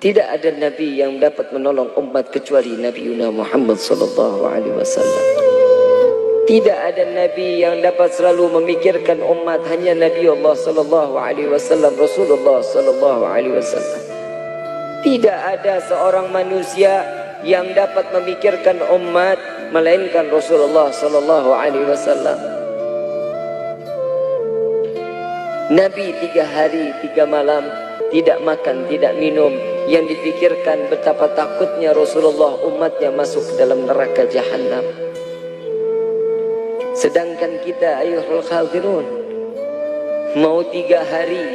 Tidak ada nabi yang dapat menolong umat kecuali Nabi Muhammad sallallahu alaihi wasallam. Tidak ada nabi yang dapat selalu memikirkan umat, hanya Nabi Allah sallallahu alaihi wasallam, Rasulullah sallallahu alaihi wasallam. Tidak ada seorang manusia yang dapat memikirkan umat melainkan Rasulullah sallallahu alaihi wasallam. Nabi 3 hari 3 malam tidak makan, tidak minum. Yang dipikirkan betapa takutnya Rasulullah umatnya masuk ke dalam neraka Jahannam. Sedangkan kita ayuhal khadirun, mau 3 hari,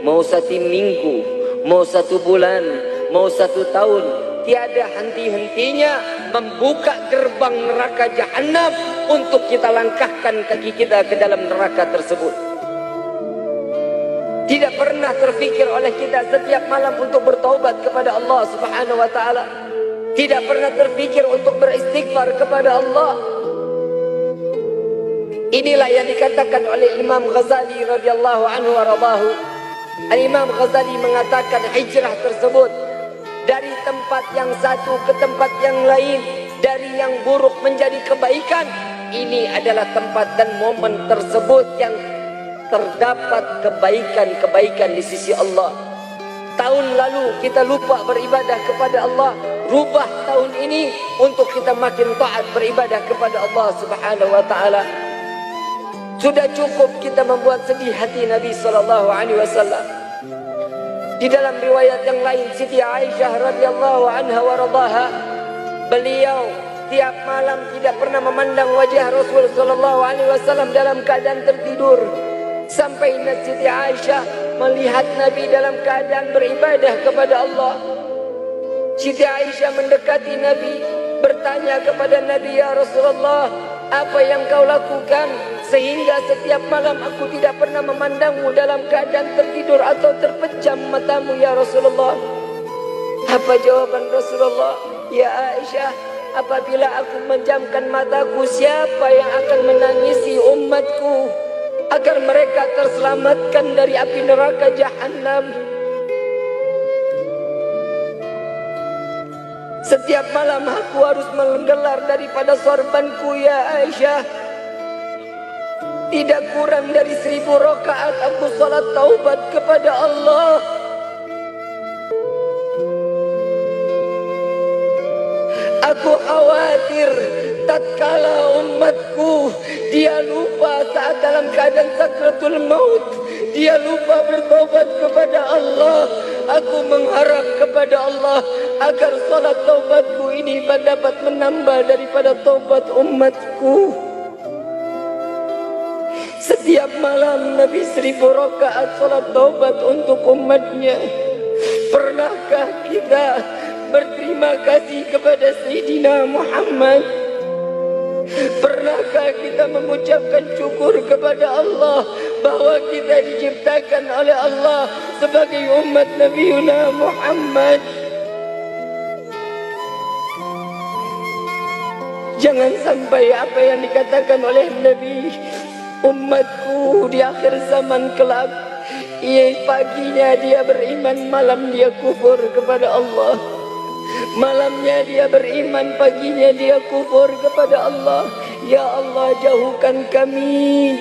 mau 1 minggu, mau 1 bulan, mau 1 tahun, tiada henti-hentinya membuka gerbang neraka Jahannam untuk kita langkahkan kaki kita ke dalam neraka tersebut. Tidak pernah terfikir oleh kita setiap malam untuk bertaubat kepada Allah Subhanahu wa taala. Tidak pernah terfikir untuk beristighfar kepada Allah. Inilah yang dikatakan oleh Imam Ghazali radhiyallahu anhu wa radahu. Imam Ghazali mengatakan hijrah tersebut dari tempat yang satu ke tempat yang lain, dari yang buruk menjadi kebaikan. Ini adalah tempat dan momen tersebut yang terdapat kebaikan-kebaikan di sisi Allah. Tahun lalu kita lupa beribadah kepada Allah, rubah tahun ini untuk kita makin taat beribadah kepada Allah Subhanahu wa taala. Sudah cukup kita membuat sedih hati Nabi sallallahu alaihi wasallam. Di dalam riwayat yang lain, Siti Aisyah radhiyallahu anha wa radhaha, beliau tiap malam tidak pernah memandang wajah Rasul sallallahu alaihi wasallam dalam keadaan tertidur. Sampai Siti Aisyah melihat Nabi dalam keadaan beribadah kepada Allah. Siti Aisyah mendekati Nabi, bertanya kepada Nabi, "Ya Rasulullah, apa yang kau lakukan sehingga setiap malam aku tidak pernah memandangmu dalam keadaan tertidur atau terpejam matamu ya Rasulullah?" Apa jawaban Rasulullah? "Ya Aisyah, apabila aku menjamkan mataku, siapa yang akan menangisi umatku agar mereka terselamatkan dari api neraka Jahannam?" Setiap malam aku harus menggelar daripada sorbanku ya Aisyah. Tidak kurang dari 1000 rakaat aku salat taubat kepada Allah. Aku khawatir tatkala umatku dia lupa saat dalam keadaan sakratul maut, dia lupa bertobat kepada Allah. Aku mengharap kepada Allah agar salat taubatku ini dapat menambah daripada taubat umatku. Setiap malam Nabi 1000 rakaat salat taubat untuk umatnya. Pernahkah kita berterima kasih kepada Sayyidina Muhammad? Pernahkah kita mengucapkan syukur kepada Allah bahwa kita diciptakan oleh Allah sebagai umat Nabi Muhammad? Jangan sampai apa yang dikatakan oleh Nabi, umatku di akhir zaman kelak, paginya dia beriman, malam dia kufur kepada Allah. Malamnya dia beriman, paginya dia kufur kepada Allah. Ya Allah, jauhkan kami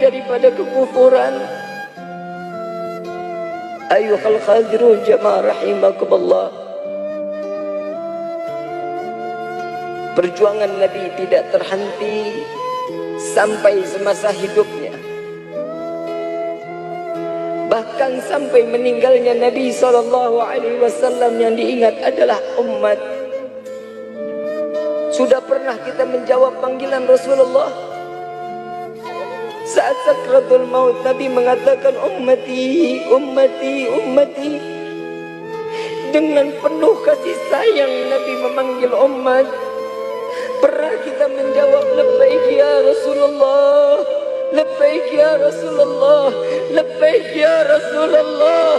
daripada kekufuran. Ayuhal khadirun jamaah rahimakumullah. Perjuangan Nabi tidak terhenti sampai semasa hidupnya. Bahkan sampai meninggalnya Nabi SAW yang diingat adalah umat. Sudah pernah kita menjawab panggilan Rasulullah. Saat sakratul maut Nabi mengatakan ummati, ummati, ummati. Dengan penuh kasih sayang Nabi memanggil umat. Pernah kita menjawab labbaik ya Rasulullah, labbaik ya Rasulullah, labbaik ya Rasulullah.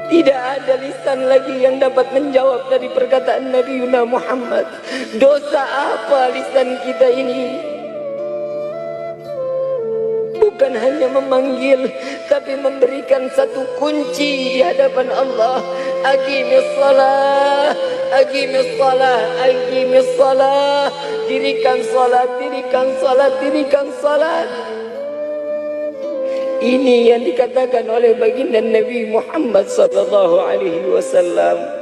Tidak ada lisan lagi yang dapat menjawab dari perkataan Nabi Muhammad. Dosa apa lisan kita ini? Bukan bukan hanya memanggil, tapi memberikan satu kunci di hadapan Allah. Aqimis salah, aqimis salah, aqimis salah. Dirikan salat, dirikan salat, dirikan salat. Ini yang dikatakan oleh baginda Nabi Muhammad sallallahu alaihi wasallam.